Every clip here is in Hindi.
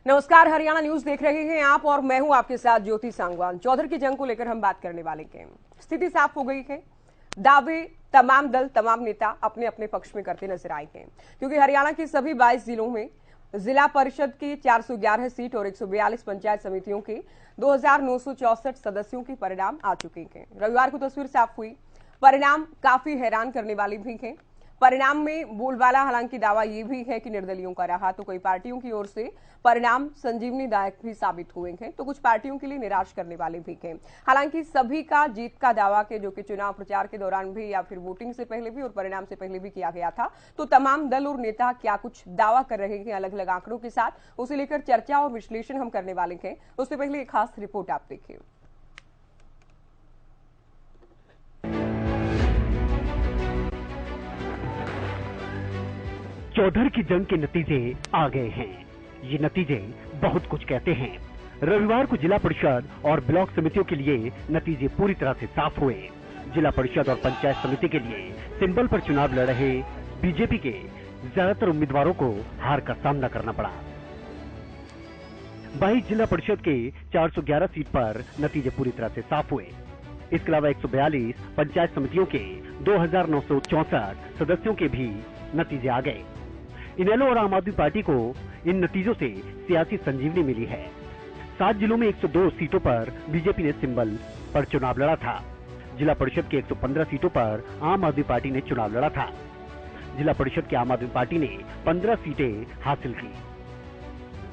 नमस्कार, हरियाणा न्यूज देख रहे हैं आप और मैं हूं आपके साथ ज्योति सांगवान। चौधर की जंग को लेकर हम बात करने वाले हैं। स्थिति साफ हो गई है। दावे तमाम दल, तमाम नेता अपने अपने पक्ष में करते नजर आए हैं, क्योंकि हरियाणा के सभी 22 जिलों में जिला परिषद की 411 सीट और 142 पंचायत समितियों के 2964 सदस्यों के परिणाम आ चुके हैं। रविवार को तस्वीर साफ हुई। परिणाम काफी हैरान करने वाले भी हैं। परिणाम में बोलबाला हालांकि दावा ये भी है कि निर्दलियों का रहा, तो कई पार्टियों की ओर से परिणाम संजीवनीदायक भी साबित हुए हैं, तो कुछ पार्टियों के लिए निराश करने वाले भी हैं। हालांकि सभी का जीत का दावा के जो कि चुनाव प्रचार के दौरान भी या फिर वोटिंग से पहले भी और परिणाम से पहले भी किया गया था, तो तमाम दल और नेता क्या कुछ दावा कर रहे हैं अलग अलग आंकड़ों के साथ, उसे लेकर चर्चा और विश्लेषण हम करने वाले हैं। उससे पहले एक खास रिपोर्ट आप देखिए। चौधर की जंग के नतीजे आ गए हैं। ये नतीजे बहुत कुछ कहते हैं। रविवार को जिला परिषद और ब्लॉक समितियों के लिए नतीजे पूरी तरह से साफ हुए। जिला परिषद और पंचायत समिति के लिए सिंबल पर चुनाव लड़ रहे बीजेपी के ज्यादातर उम्मीदवारों को हार का सामना करना पड़ा। 22 जिला परिषद के 411 सीट पर नतीजे पूरी तरह से साफ हुए। इसके अलावा 142 पंचायत समितियों के 2964 सदस्यों के भी नतीजे आ गए। इनेलो और आम आदमी पार्टी को इन नतीजों से सियासी संजीवनी मिली है। 7 जिलों में 102 सीटों पर बीजेपी ने सिंबल पर चुनाव लड़ा था। जिला परिषद की 115 सीटों पर आम आदमी पार्टी ने चुनाव लड़ा था। जिला परिषद की आम आदमी पार्टी ने 15 सीटें हासिल की।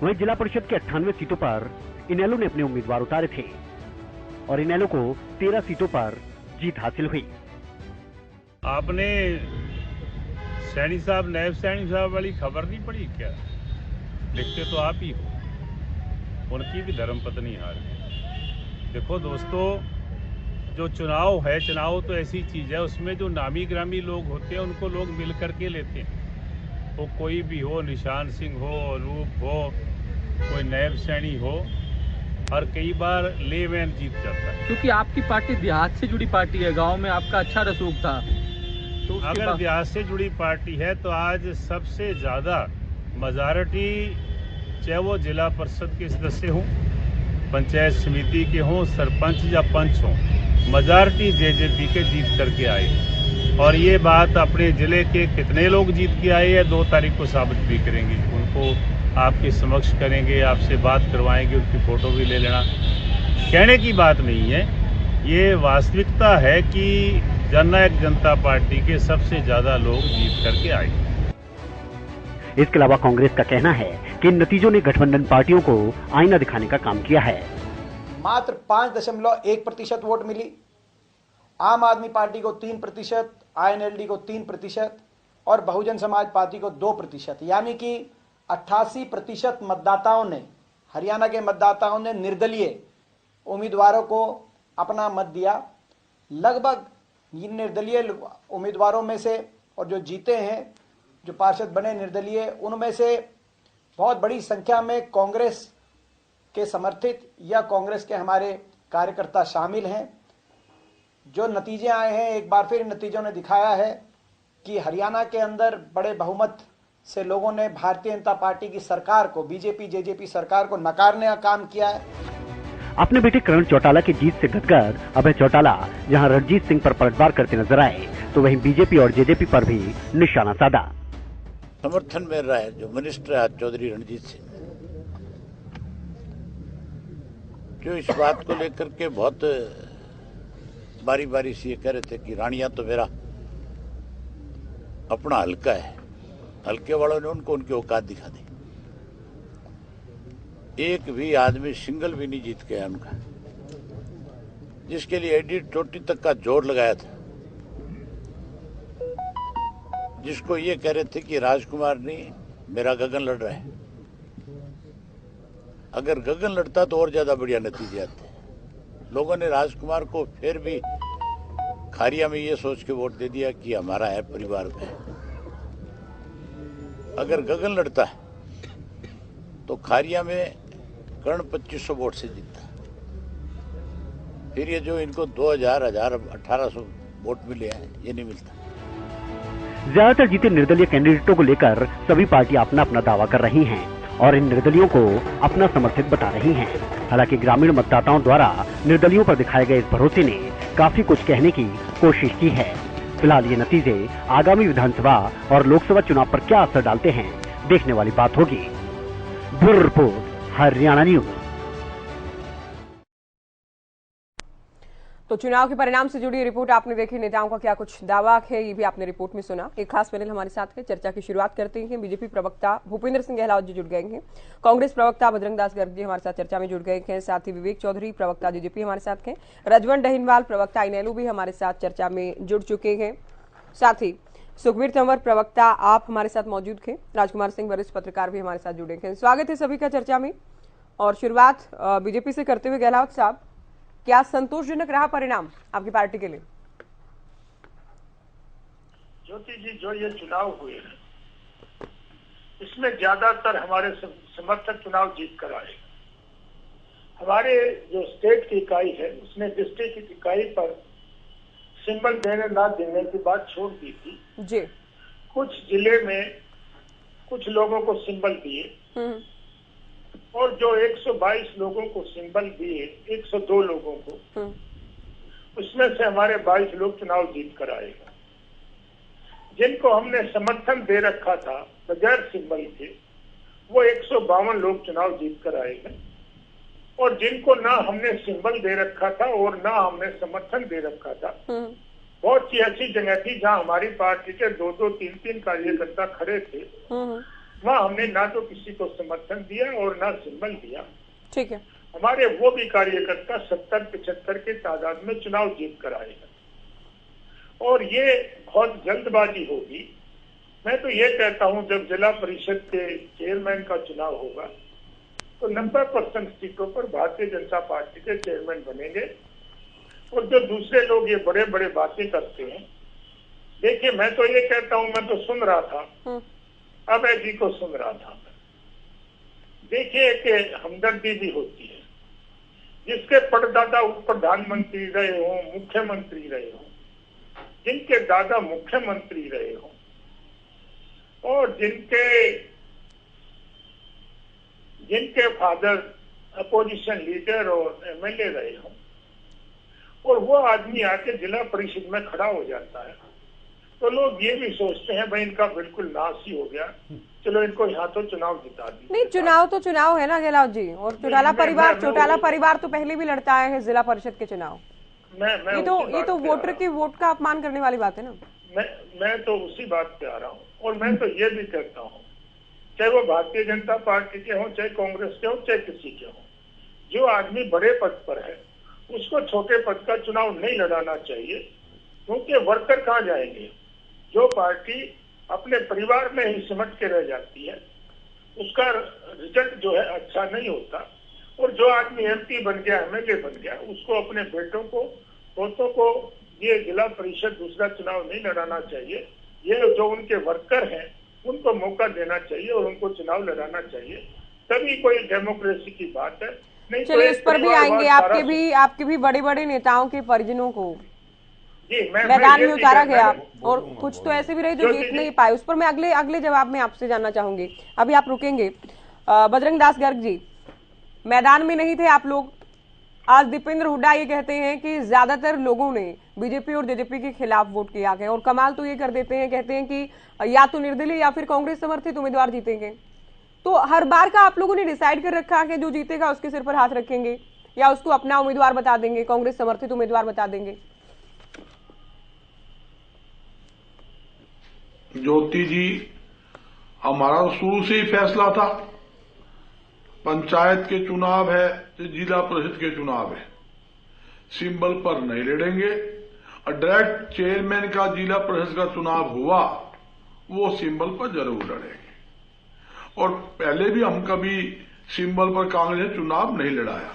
वहीं जिला परिषद की 98 सीटों पर इनेलो ने अपने उम्मीदवार उतारे थे और इनेलो को 13 सीटों पर जीत हासिल हुई। आपने सैनी साहब, नायब सैनी साहब वाली खबर नहीं पढ़ी क्या? लिखते तो आप ही हो। उनकी भी धर्मपत्नी हार गई। देखो दोस्तों, जो चुनाव है, चुनाव तो ऐसी चीज है, उसमें जो नामी ग्रामी लोग होते हैं उनको लोग मिल करके लेते हैं। वो कोई भी हो, निशान सिंह हो, रूप हो, कोई नायब सैनी हो, और कई बार लेमैन जीत जाता है। क्योंकि आपकी पार्टी देहात से जुड़ी पार्टी है, गांव में आपका अच्छा रसूख था। तो अगर देहात से जुड़ी पार्टी है तो आज सबसे ज्यादा मेजॉरिटी, चाहे वो जिला परिषद के सदस्य हों, पंचायत समिति के हों, सरपंच या पंच हों, मेजॉरिटी जेजेपी के जीत करके आए। और ये बात अपने जिले के कितने लोग जीत के आए हैं 2 तारीख को साबित भी करेंगे। उनको आपके समक्ष करेंगे, आपसे बात करवाएंगे, उनकी फोटो भी ले लेना। कहने की बात नहीं है, ये वास्तविकता है कि जननायक जनता पार्टी के सबसे ज्यादा लोग जीत करके आए। इसके अलावा कांग्रेस का कहना है कि इन नतीजों ने गठबंधन पार्टियों को आईना दिखाने का काम किया है। मात्र 5.1% वोट मिली। आम आदमी पार्टी को 3%, आईएनएलडी को 3% और बहुजन समाज पार्टी को 2%, यानी कि 88% मतदाताओं ने, हरियाणा के मतदाताओं ने निर्दलीय उम्मीदवारों को अपना मत दिया। लगभग इन निर्दलीय उम्मीदवारों में से और जो जीते हैं, जो पार्षद बने निर्दलीय, उनमें से बहुत बड़ी संख्या में कांग्रेस के समर्थित या कांग्रेस के हमारे कार्यकर्ता शामिल हैं। जो नतीजे आए हैं, एक बार फिर नतीजों ने दिखाया है कि हरियाणा के अंदर बड़े बहुमत से लोगों ने भारतीय जनता पार्टी की सरकार को, बीजेपी जेजेपी सरकार को नकारने का काम किया है। अपने बेटे करण चौटाला की जीत से गदगद अभय चौटाला जहां रणजीत सिंह पर पलटवार करते नजर आए, तो वहीं बीजेपी और जेजेपी पर भी निशाना साधा। समर्थन मिल रहा है जो मिनिस्टर है चौधरी रणजीत सिंह, जो इस बात को लेकर के बहुत बारी बारी से ये कह रहे थे कि रानिया तो मेरा अपना हल्का है। हल्के वालों ने उनको उनकी औकात दिखा दी। एक भी आदमी सिंगल भी नहीं जीत गया उनका, जिसके लिए एडिट चोटी तक का जोर लगाया था, जिसको ये कह रहे थे कि राजकुमार नहीं, मेरा गगन लड़ रहा है। अगर गगन लड़ता तो और ज्यादा बढ़िया नतीजे आते। लोगों ने राजकुमार को फिर भी खारिया में ये सोच के वोट दे दिया कि हमारा है, परिवार का है। अगर गगन लड़ता तो खारिया में कर्ण 2500 वोट से जीतता। फिर ये जो इनको 2000, 1800 वोट मिले हैं, ये नहीं मिलता। ज्यादातर जीते निर्दलीय कैंडिडेटों को लेकर सभी पार्टियां अपना अपना दावा कर रही हैं और इन निर्दलियों को अपना समर्थित बता रही हैं। हालांकि ग्रामीण मतदाताओं द्वारा निर्दलियों पर दिखाए गए इस भरोसे ने काफी कुछ कहने की कोशिश की है। फिलहाल ये नतीजे आगामी विधानसभा और लोकसभा चुनाव पर क्या असर डालते हैं, देखने वाली बात होगी। Bureau report, Haryana news. तो चुनाव के परिणाम से जुड़ी रिपोर्ट आपने देखी, नेताओं का क्या कुछ दावा है ये भी आपने रिपोर्ट में सुना। एक खास पैनल हमारे साथ है, चर्चा की शुरुआत करते हैं। बीजेपी प्रवक्ता भूपेंद्र सिंह गहलोत जी जुड़ गए हैं, कांग्रेस प्रवक्ता बजरंग दास गर्ग जी हमारे साथ चर्चा में जुड़ गए हैं, साथ ही विवेक चौधरी प्रवक्ता जेजेपी हमारे साथ हैं, रजवंत डहीनवाल प्रवक्ता इनेलो भी हमारे साथ चर्चा में जुड़ चुके हैं, साथ ही सुखबीर तंवर प्रवक्ता आप हमारे साथ मौजूद हैं, राजकुमार सिंह वरिष्ठ पत्रकार भी हमारे साथ जुड़े हैं। स्वागत है सभी का चर्चा में। और शुरुआत बीजेपी से करते हुए गहलोत साहब, क्या संतोषजनक रहा परिणाम आपकी पार्टी के लिए? ज्योति जी, जो ये चुनाव हुए हैं इसमें ज्यादातर हमारे समर्थक चुनाव जीत कर आए। हमारे जो स्टेट की इकाई है उसने डिस्ट्रिक्ट की इकाई पर सिंबल देने ना देने की बात छोड़ दी थी जी। कुछ जिले में कुछ लोगों को सिंबल दिए और जो 122 लोगों को सिंबल दिए, 102 लोगों को, उसमें से हमारे 22 लोग चुनाव जीत कर आएगा। जिनको हमने समर्थन दे रखा था बगैर सिंबल के, वो 152 लोग चुनाव जीत कर आएगा। और जिनको ना हमने सिंबल दे रखा था और ना हमने समर्थन दे रखा था, बहुत सी ऐसी जगह थी जहां हमारी पार्टी के 2-2, 3-3 कार्यकर्ता खड़े थे, वहाँ हमने ना तो किसी को समर्थन दिया और ना सिंबल दिया। ठीक है। हमारे वो भी कार्यकर्ता 70-75 के तादाद में चुनाव जीत कर आएगा और ये बहुत जल्दबाजी होगी। मैं तो ये कहता हूँ जब जिला परिषद के चेयरमैन का चुनाव होगा तो 90% सीटों पर भारतीय जनता पार्टी के चेयरमैन बनेंगे। और जो दूसरे लोग ये बड़े बड़े बातें करते हैं, देखिए मैं तो ये कहता हूँ, मैं तो सुन रहा था, अभय जी को सुन रहा था, देखिए कि हमदर्दी भी होती है। जिसके परदादा उप प्रधानमंत्री रहे हों, मुख्यमंत्री रहे हों, जिनके दादा मुख्यमंत्री रहे हों और जिनके फादर अपोजिशन लीडर और एमएलए रहे हों, और वो आदमी आके जिला परिषद में खड़ा हो जाता है तो लोग ये भी सोचते हैं भाई इनका बिल्कुल नाश ही हो गया, चलो इनको यहाँ तो चुनाव जिता दी। नहीं, चुनाव तो चुनाव है ना गहलोत जी, और चौटाला परिवार तो पहले भी लड़ता है जिला परिषद के चुनाव। ये तो वोटर के वोट का अपमान करने वाली बात है ना। मैं तो उसी बात पे आ रहा हूँ। और मैं तो ये भी कहता हूँ, चाहे वो भारतीय जनता पार्टी के हों, चाहे कांग्रेस के हों, चाहे किसी के हों, जो आदमी बड़े पद पर है उसको छोटे पद का चुनाव नहीं लड़ाना चाहिए, क्योंकि वर्कर कहाँ जाएंगे। जो पार्टी अपने परिवार में ही सिमट के रह जाती है उसका रिजल्ट जो है अच्छा नहीं होता। और जो आदमी एमपी बन गया, एमएलए बन गया, उसको अपने बेटों को, पोतों को ये जिला परिषद दूसरा चुनाव नहीं लड़ाना चाहिए। ये जो उनके वर्कर हैं उनको मौका देना चाहिए और उनको चुनाव लड़ाना चाहिए, तभी कोई डेमोक्रेसी की बात है। नहीं चलिए इस पर भी आएंगे। आपके भी बड़े बड़े नेताओं के परिजनों को मैदान में उतारा गया और कुछ तो ऐसे भी रहे जो जीत नहीं पाए। उस पर मैं अगले जवाब में आपसे जानना चाहूंगी। अभी आप रुकेंगे। बजरंग दास गर्ग जी, मैदान में नहीं थे आप लोग। आज दीपेंद्र हुड्डा ये कहते हैं कि ज्यादातर लोगों ने बीजेपी और जेजेपी के खिलाफ वोट किया है और कमाल तो ये कर देते हैं, कहते हैं कि या तो निर्दलीय या फिर कांग्रेस समर्थित उम्मीदवार जीतेंगे। तो हर बार का आप लोगों ने डिसाइड कर रखा है कि जो जीतेगा उसके सिर पर हाथ रखेंगे या उसको अपना उम्मीदवार बता देंगे, कांग्रेस समर्थित उम्मीदवार बता देंगे? ज्योति जी, हमारा शुरू से ही फैसला था, पंचायत के चुनाव है, जिला परिषद के चुनाव है, सिंबल पर नहीं लड़ेंगे। और डायरेक्ट चेयरमैन का जिला परिषद का चुनाव हुआ वो सिंबल पर जरूर लड़ेंगे। और पहले भी हम कभी सिंबल पर कांग्रेस ने चुनाव नहीं लड़ाया।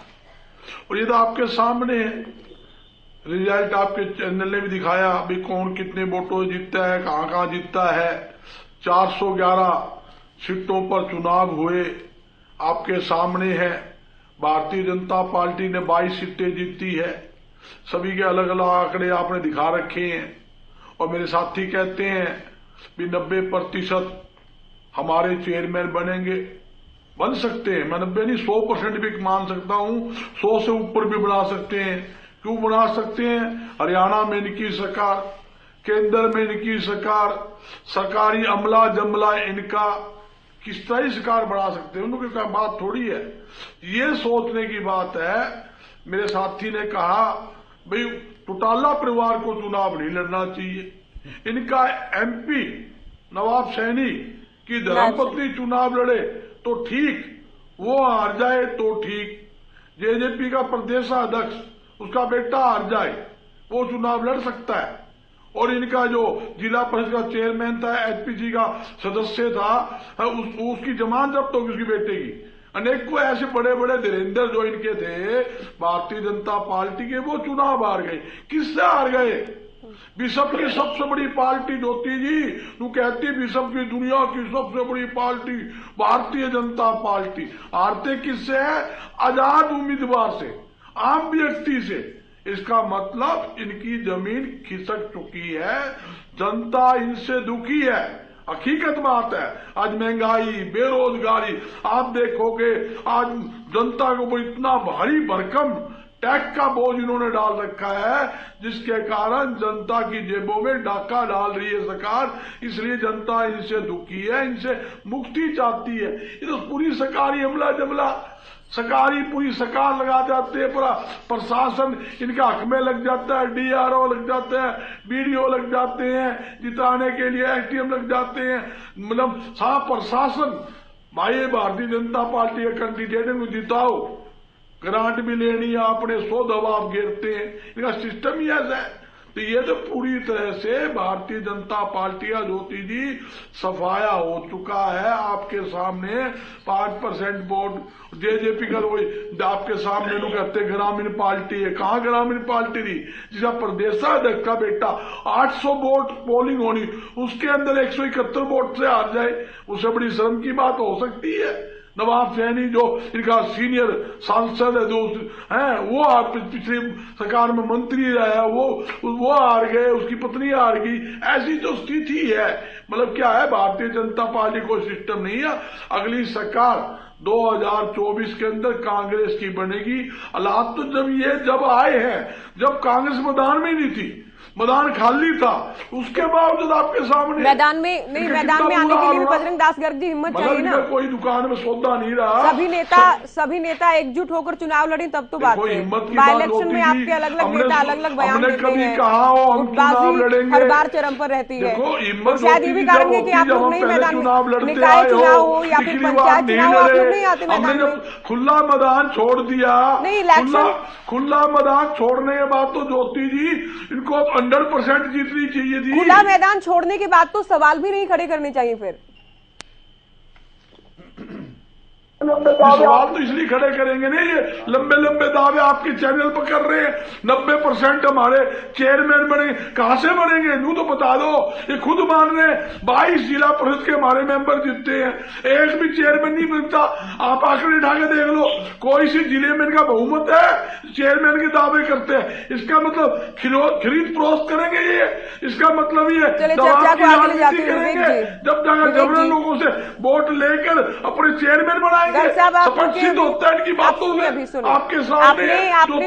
और ये तो आपके सामने है, रिजल्ट आपके चैनल ने भी दिखाया अभी कौन कितने वोटों जीतता है, कहां जीतता है। 411 सीटों पर चुनाव हुए, आपके सामने है। भारतीय जनता पार्टी ने 22 सीटें जीती है। सभी के अलग अलग आंकड़े आपने दिखा रखे हैं। और मेरे साथी कहते हैं कि 90% हमारे चेयरमैन बनेंगे। बन सकते हैं। मैं 90 नहीं 100% भी मान सकता हूं, 100 से ऊपर भी बना सकते हैं। क्यों बना सकते हैं? हरियाणा में इनकी सरकार, केंद्र में इनकी सरकार, सरकारी अमला जमला इनका, किस तरह सरकार बढ़ा सकते हैं? उनकी कोई बात थोड़ी है, ये सोचने की बात है। मेरे साथी ने कहा भाई टोटाला परिवार को चुनाव नहीं लड़ना चाहिए। इनका एमपी नवाब सैनी की धर्मपत्नी चुनाव लड़े तो ठीक, वो हार जाए तो ठीक। जेजेपी का प्रदेश अध्यक्ष उसका बेटा हार जाए वो चुनाव लड़ सकता है। और इनका जो जिला परिषद का चेयरमैन था, एचपीसी का सदस्य था, उसकी जमानत जब्त होगी उसकी बेटे की। अनेकों ऐसे बड़े बड़े धीरेन्द्र जो इनके थे भारतीय जनता पार्टी के, वो चुनाव हार गए। किससे हार गए? बिशप की सबसे बड़ी पार्टी ज्योति जी तू कहती बिशप की दुनिया की सबसे बड़ी पार्टी भारतीय जनता पार्टी, हारते किससे है? आजाद उम्मीदवार से, आम व्यक्ति से। इसका मतलब इनकी जमीन खिसक चुकी है, जनता इनसे दुखी है। हकीकत बात है। आज महंगाई, बेरोजगारी, आप देखोगे आज जनता को इतना भारी भरकम टैक्स का बोझ इन्होंने डाल रखा है, जिसके कारण जनता की जेबों में डाका डाल रही है सरकार। इसलिए जनता इनसे दुखी है, इनसे मुक्ति चाहती है। ये तो पूरी सरकारी अमला जमला, सरकारी पूरी सरकार लगा जाते हैं, पूरा प्रशासन इनका हक में लग जाता है, डीआरओ लग जाते हैं, बीडीओ लग जाते हैं, जिताने के लिए एसडीएम लग जाते हैं। मतलब सारा प्रशासन, भाई भारतीय जनता पार्टी के कैंडिडेट को जिताओ, ग्रांट भी लेनी है आपने, 100 दबाव घेरते हैं। इनका सिस्टम ही ऐसा है। तो ये तो पूरी तरह से भारतीय जनता पार्टी का ज्योति जी सफाया हो चुका है। आपके सामने 5% वोट जेजेपी का वही आपके सामने लोग कहते ग्रामीण पार्टी है। कहाँ ग्रामीण पार्टी थी? जिसका प्रदेशाध्यक्ष का बेटा 800 वोट पोलिंग होनी, उसके अंदर 171 वोट से हार जाए, उससे बड़ी शर्म की बात हो सकती है? नवाब सैनी जो इनका सीनियर सांसद है, जो है वो पिछली सरकार में मंत्री रहा है, वो हार गए, उसकी पत्नी हार गई। ऐसी जो स्थिति है, मतलब क्या है, भारतीय जनता पार्टी को सिस्टम नहीं है। अगली सरकार 2024 के अंदर कांग्रेस की बनेगी। हालात तो जब आए हैं, जब कांग्रेस मैदान में नहीं थी, मैदान खाली था, उसके बावजूद आपके सामने मैदान में नहीं, मैदान में आने के लिए बजरंग दास गर्ग जी हिम्मत चाहिए ना। कोई दुकान में सौदा नहीं रहा। सभी नेता एकजुट होकर चुनाव लड़े तब तो बात है। बाई इलेक्शन में आपके अलग अलग नेता अलग अलग बयान देते हैं, गुटबाजी हर बार चरम पर रहती है। शायद ये भी कारण है कि आप लोग नहीं मैदान में, निकाय चुनाव हो या फिर पंचायत चुनाव, आप लोग नहीं आते मैदान में। खुला मैदान छोड़ दिया, नहीं इलेक्शन खुला मैदान छोड़ने के बाद तो ज्योति जी इनको 100% जीतनी चाहिए थी। खुला मैदान छोड़ने के बाद तो सवाल भी नहीं खड़े करने चाहिए। फिर सवाल तो इसलिए खड़े करेंगे नहीं, ये लंबे लंबे दावे आपके चैनल पर कर रहे हैं। 90% हमारे चेयरमैन बने, कहां से बनेंगे? यूं तो बता दो। ये खुद मान रहे 22 जिला परिषद के हमारे मेंबर जीतते हैं, एक भी चेयरमैन नहीं बनता। आप आंकड़े उठा के देख लो, कोई सी जिले में इनका बहुमत है, चेयरमैन के दावे करते हैं। इसका मतलब खरीद फरोख्त करेंगे ये, इसका मतलब ये दबाव की राजनीति करेंगे। जब जाकर जबरन लोगों से वोट लेकर अपने चेयरमैन बनाएंगे। आपने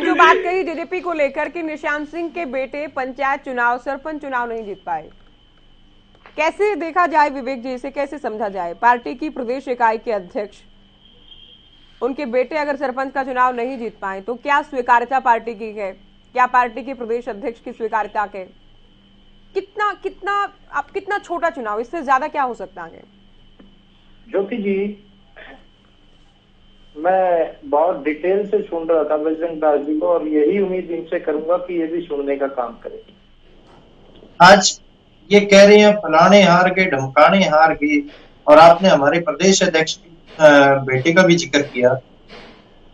जो बात कही जेजेपी को लेकर कि निशांत सिंह के बेटे पंचायत चुनाव, सरपंच चुनाव नहीं जीत पाए, कैसे देखा जाए विवेक जी? इसे कैसे समझा जाए? पार्टी की प्रदेश इकाई के अध्यक्ष, उनके बेटे अगर सरपंच का चुनाव नहीं जीत पाए तो क्या स्वीकार्यता पार्टी की है? क्या पार्टी के प्रदेश अध्यक्ष की स्वीकार्यता के कितना छोटा चुनाव, इससे ज्यादा क्या हो सकता है? ज्योति जी, मैं बहुत डिटेल से सुन रहा था बजरंग दास जी को, और यही उम्मीद इनसे करूंगा कि ये भी सुनने का काम करें। आज ये कह रहे हैं फलाने हार गए, ढमकाने हार गए, और आपने हमारे प्रदेश अध्यक्ष बेटे का भी जिक्र किया।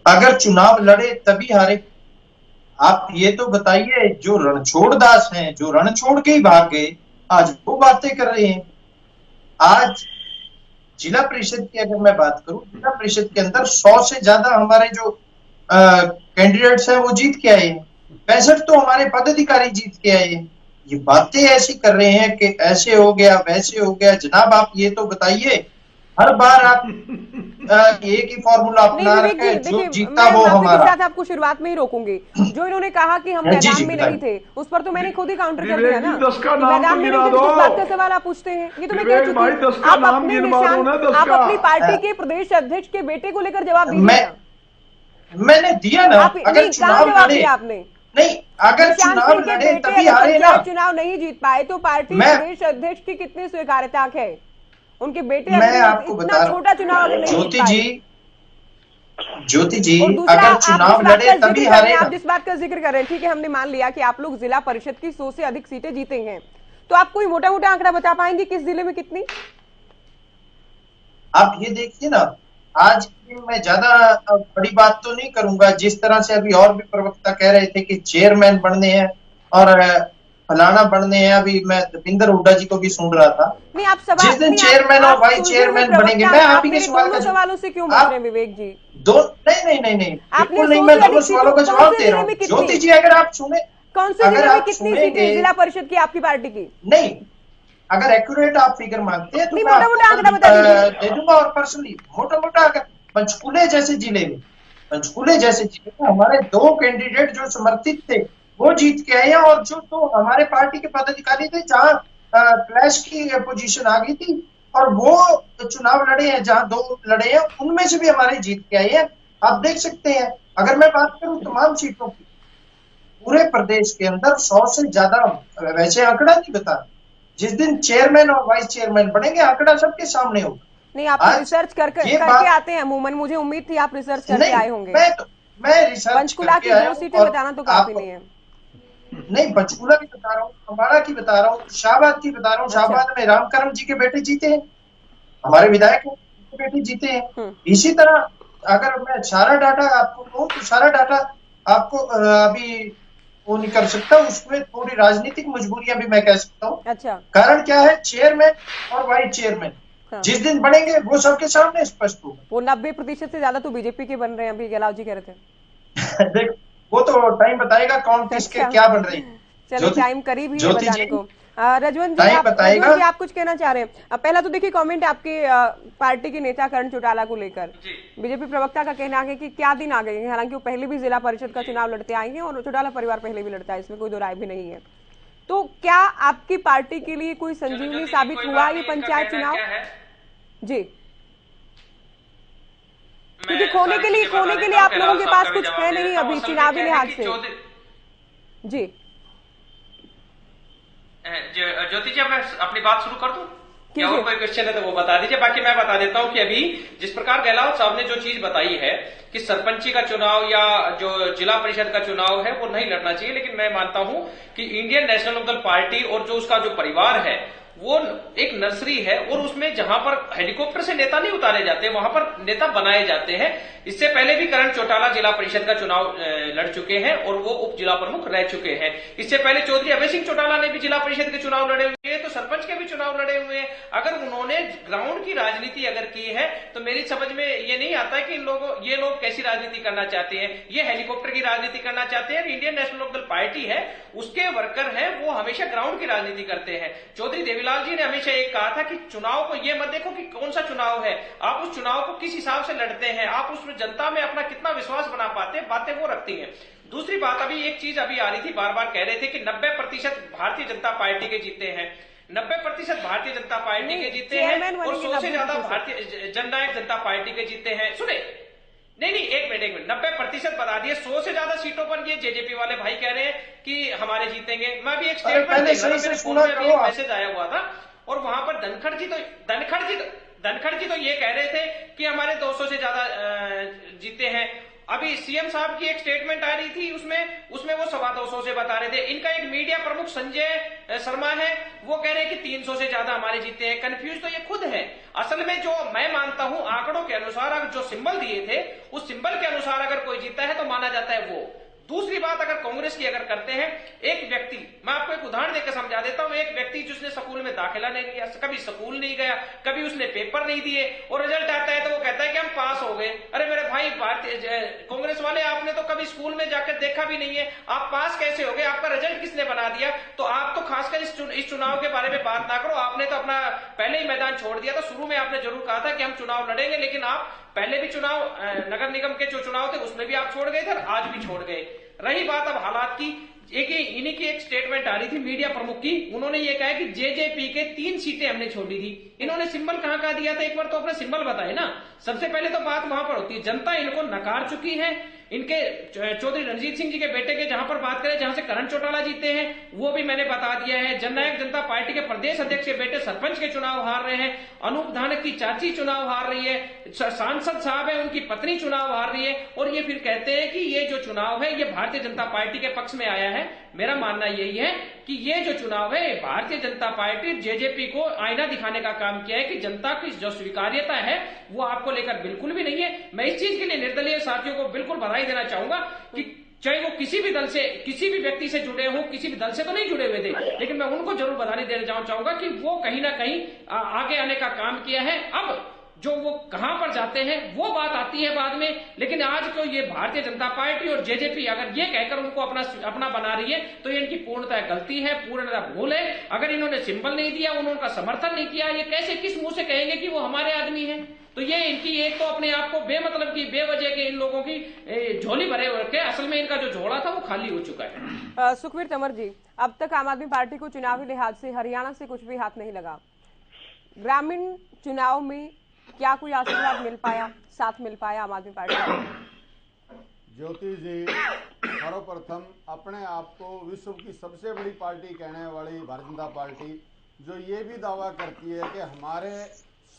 अगर चुनाव लड़े तभी हारे, आप ये तो बताइए। जो रणछोड़ दास हैं, जो रण छोड़ के ही भाग गए, आज वो बातें कर रहे हैं। आज जिला परिषद की अगर मैं बात करूं, जिला परिषद के अंदर 100 से ज्यादा हमारे जो कैंडिडेट्स हैं वो जीत के आए हैं। 65 तो हमारे पदाधिकारी जीत के आए हैं। ये बातें ऐसी कर रहे हैं कि ऐसे हो गया वैसे हो गया। जनाब आप ये तो बताइए, हर बार आप एक ही फॉर्मूला अपना रखे हैं, जो जीता वो हमारा। साथ आपको शुरुआत में ही रोकूंगी। जो इन्होंने कहा कि हम मैदान में नहीं थे, उस पर तो मैंने खुद ही काउंटर कर दिया ना। मैदान में नहीं थे तो किस बात का सवाल आप पूछते हैं? ये तो मैं कह चुकी हूँ। आप अपने निशान, आप अपनी पार्टी के प्रदेश अध्यक्ष के बेटे को लेकर जवाब दीजिए। मैंने दिया ना। अगर चुनाव लड़े आपने नहीं, अगर चुनाव लड़े तभी हारे ना। चुनाव नहीं जीत पाए तो पार्टी प्रदेश अध्यक्ष की कितनी स्वीकार्यता है? उनके बेटे मैं आपको बता रहा हूं, छोटा चुनाव ज्योति जी अगर चुनाव लड़े तभी हारे। आप जिस बात का जिक्र कर रहे हैं, ठीक है, हमने मान लिया कि आप लोग जिला परिषद की 100 से अधिक सीटें जीते हैं, तो आप कोई मोटा मोटा आंकड़ा बता पाएंगे किस जिले में कितनी? आप ये देखिए ना, आज मैं ज्यादा बड़ी बात तो नहीं करूंगा। जिस तरह से अभी और भी प्रवक्ता कह रहे थे कि चेयरमैन बनने हैं और फलाना बनने हैं, अभी मैं दीपेंद्र हुड्डा जी को भी सुन रहा था। नहीं, आप सवाल, जिस दिन चेयरमैन और वाइस चेयरमैन बनेंगे, मैं आप ही के सवालों से क्यों पूछ रहे हैं विवेक जी? नहीं, बिल्कुल नहीं, मैं दोनों सवालों का जवाब दे रहा हूँ। ज्योति जी अगर आप सुने, कौन से जिले में कितनी सीटें जिला परिषद की आपकी पार्टी की? नहीं, अगर एक्यूरेट आप फिगर मांगते हैं तो मैं मोटा मोटा आंकड़ा बता दे दूंगा। और पर्सनली मोटा मोटा अगर पंचकुले जैसे जिले में हमारे 2 कैंडिडेट जो समर्थित थे वो जीत के आए हैं, और जो तो हमारे पार्टी के पदाधिकारी थे जहां क्लैश की पोजीशन आ गई थी, और वो चुनाव लड़े हैं जहां 2 लड़े हैं, उनमें से भी हमारे जीत के आए हैं। आप देख सकते हैं। अगर मैं बात करूं तमाम सीटों की, पूरे प्रदेश के अंदर 100 से ज्यादा, वैसे आंकड़ा नहीं बता, जिस दिन चेयरमैन और वाइस चेयरमैन बनेंगे आंकड़ा सबके सामने होगा। नहीं, आप रिसर्च करके आते हैं अमूमन, मुझे उम्मीद थी आप रिसर्च करके आए होंगे। मैं रिसर्च पंचकुला की 2 सीटें बताना तो काफी नहीं है। नहीं, पंचकुला की बता रहा हूँ, अम्बाड़ा की बता रहा हूँ, शाहबाद की बता रहा हूँ। शाहबाद में रामकरम जी के बेटे जीते हैं, हमारे विधायक के बेटे जीते हैं। इसी तरह अगर मैं सारा डाटा आपको कहूँ तो सारा डाटा आपको अभी वो नहीं कर सकता, उसमें थोड़ी राजनीतिक मजबूरियां भी मैं कह सकता हूँ। अच्छा, कारण क्या है, चेयरमैन और वाइस चेयरमैन जिस दिन बनेंगे वो सबके सामने स्पष्ट होगा। वो 90% से ज्यादा तो बीजेपी के बन रहे हैं, अभी गहलोत जी कह रहे थे। देख, वो तो टाइम बताएगा कौन किसके क्या बन रही है। चलो, टाइम करीब ही है बताने को। रजवंत जी, आप कुछ कहना चाह रहे हैं? पहला तो देखिए कमेंट आपके पार्टी के नेता करण चौटाला को लेकर। बीजेपी प्रवक्ता का कहना है कि क्या दिन आ गए हैं, हालांकि वो पहले भी जिला परिषद का चुनाव लड़ते आए हैं और चौटाला परिवार पहले भी लड़ता है, इसमें कोई दो राय भी नहीं है। तो क्या आपकी पार्टी के लिए कोई संजीवनी साबित हुआ ये पंचायत चुनाव? जी, क्योंकि खोने के लिए आप लोगों के पास कुछ है नहीं अभी चुनावी लिहाज से। जी ज्योति जी, मैं अपनी बात शुरू कर दूं क्या? और कोई क्वेश्चन है तो वो बता दीजिए, बाकी मैं बता देता हूं कि अभी जिस प्रकार गहलोत साहब ने जो चीज बताई है कि सरपंची का चुनाव या जो जिला परिषद का चुनाव है वो नहीं लड़ना चाहिए, लेकिन मैं मानता हूं कि इंडियन नेशनल लोकदल पार्टी और जो उसका जो परिवार है वो एक नर्सरी है, और उसमें जहां पर हेलीकॉप्टर से नेता नहीं उतारे जाते, वहां पर नेता बनाए जाते हैं। इससे पहले भी करण चौटाला जिला परिषद का चुनाव लड़ चुके हैं और वो उप जिला प्रमुख रह चुके हैं। इससे पहले चौधरी अभय सिंह चौटाला ने भी जिला परिषद के चुनाव लड़े हुए हैं, तो सरपंच के भी चुनाव लड़े हुए हैं। अगर उन्होंने ग्राउंड की राजनीति अगर की है तो मेरी समझ में ये नहीं आता है कि ये लोग कैसी राजनीति करना चाहते हैं। ये हेलीकॉप्टर की राजनीति करना चाहते हैं। इंडियन नेशनल लोकदल पार्टी है, उसके वर्कर है, वो हमेशा ग्राउंड की राजनीति करते हैं। चौधरी देवीलाल जी ने हमेशा एक कहा था कि चुनाव को ये मत देखो कि कौन सा चुनाव है, आप उस चुनाव को किस हिसाब से लड़ते हैं, आप उसमें जनता में अपना कितना विश्वास बना पाते हैं, बातें वो रखती हैं। दूसरी बात, अभी एक चीज अभी आ रही थी, बार बार कह रहे थे कि 90% भारतीय जनता पार्टी के जीते हैं, 90% भारतीय जनता पार्टी के जीते हैं और 100 से ज्यादा भारतीय जननायक जनता पार्टी के जीते हैं। सुने, नहीं, एक मिनट, 90% बता दिए, 100 से ज्यादा सीटों पर ये जेजेपी वाले भाई कह रहे हैं कि हमारे जीतेंगे। मैं भी एक स्टेटमेंट देख रहा था, मेरे फोन में भी एक मैसेज आया हुआ था, और वहां पर धनखड़ जी तो ये कह रहे थे कि हमारे 200 से ज्यादा जीते हैं। अभी सीएम साहब की एक स्टेटमेंट आ रही थी, उसमें वो 225 से बता रहे थे। इनका एक मीडिया प्रमुख संजय शर्मा है, वो कह रहे हैं कि 300 से ज्यादा हमारे जीते हैं। कंफ्यूज तो ये खुद है। असल में जो मैं मानता हूं, आंकड़ों के अनुसार जो सिंबल दिए थे उस सिंबल के अनुसार अगर कोई जीता है तो माना जाता है वो। दूसरी बात अगर कांग्रेस की अगर करते हैं, एक व्यक्ति, मैं आपको एक उदाहरण देकर समझा देता हूं, एक व्यक्ति जिसने स्कूल में दाखिला नहीं लिया, कभी स्कूल नहीं गया, कभी उसने पेपर नहीं दिए और रिजल्ट आता है तो वो कहता है कि हम पास हो गए। अरे मेरे भाई, कांग्रेस वाले, आपने तो कभी स्कूल में जाकर देखा भी नहीं है, आप पास कैसे हो गए? आपका रिजल्ट किसने बना दिया? तो आप तो खासकर इस चुनाव के बारे में बात ना करो, आपने तो अपना पहले ही मैदान छोड़ दिया था। शुरू में आपने जरूर कहा था कि हम चुनाव लड़ेंगे, लेकिन आप पहले भी चुनाव, नगर निगम के जो चुनाव थे उसमें भी आप छोड़ गए थे और आज भी छोड़ गए। रही बात अब हालात की, इन्हीं की एक स्टेटमेंट आ रही थी मीडिया प्रमुख की, उन्होंने ये कहा कि जेजेपी के 3 सीटें हमने छोड़ी थी। इन्होंने सिंबल कहां का दिया था? एक बार तो अपना सिंबल बताए ना। सबसे पहले तो बात वहां पर होती है, जनता इनको नकार चुकी है। इनके चौधरी रणजीत सिंह जी के बेटे के जहां पर बात करें, जहां से करण चौटाला जीते हैं, वो भी मैंने बता दिया है। जननायक जनता पार्टी के प्रदेश अध्यक्ष के बेटे सरपंच के चुनाव हार रहे हैं। अनूप धानक की चाची चुनाव हार रही है। सांसद साहब है, उनकी पत्नी चुनाव हार रही है। और ये फिर कहते हैं कि ये जो चुनाव है ये भारतीय जनता पार्टी के पक्ष में आया है। मेरा मानना यही है कि ये जो चुनाव है, भारतीय जनता पार्टी जेजेपी को आईना दिखाने का काम किया है कि जनता की जो स्वीकार्यता है वो आपको लेकर बिल्कुल भी नहीं है। मैं इस चीज के लिए निर्दलीय साथियों को बिल्कुल बधाई देना चाहूंगा कि चाहे वो किसी भी दल से, किसी भी व्यक्ति से जुड़े हो, किसी भी दल से तो नहीं जुड़े हुए थे, लेकिन मैं उनको जरूर बधाई देना चाहूंगा कि वो कहीं ना कहीं आगे आने का काम किया है। अब जो वो कहां पर जाते हैं वो बात आती है बाद में, लेकिन आज तो ये भारतीय जनता पार्टी और जेजेपी अगर ये कहकर उनको अपना बना रही है तो ये इनकी पूर्णतः गलती है, पूर्णतः भूल है। अगर इन्होंने सिंबल नहीं दिया, उन्होंने समर्थन नहीं किया, ये कैसे, किस मुंह से कहेंगे कि वो हमारे आदमी हैं? तो ये इनकी एक तो अपने आप को बेमतलब की, बेवजह के इन लोगों की झोली भरे के, असल में इनका जो झोला था वो खाली हो चुका है। सुखवीर तंवर जी, अब तक आम आदमी पार्टी को चुनावी लिहाज से हरियाणा से कुछ भी हाथ नहीं लगा। ग्रामीण चुनाव में क्या कोई आशीर्वाद मिल पाया, साथ मिल पाया आम आदमी पार्टी को? ज्योति जी, सर्वप्रथम अपने आप को विश्व की सबसे बड़ी पार्टी कहने वाली भारतीय जनता पार्टी, जो ये भी दावा करती है कि हमारे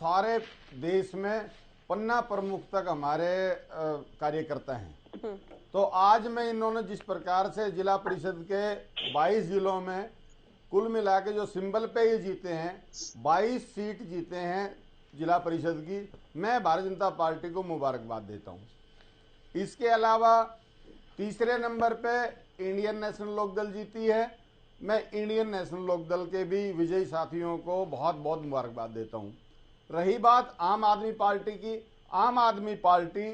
सारे देश में पन्ना प्रमुख तक हमारे कार्यकर्ता हैं, तो आज में इन्होंने जिस प्रकार से जिला परिषद के 22 जिलों में कुल मिला के जो सिंबल पे ही जीते हैं, 22 सीट जीते हैं जिला परिषद की, मैं भारतीय जनता पार्टी को मुबारकबाद देता हूं। इसके अलावा तीसरे नंबर पे इंडियन नेशनल लोकदल जीती है, मैं इंडियन नेशनल लोकदल के भी विजयी साथियों को बहुत बहुत मुबारकबाद देता हूं। रही बात आम आदमी पार्टी की, आम आदमी पार्टी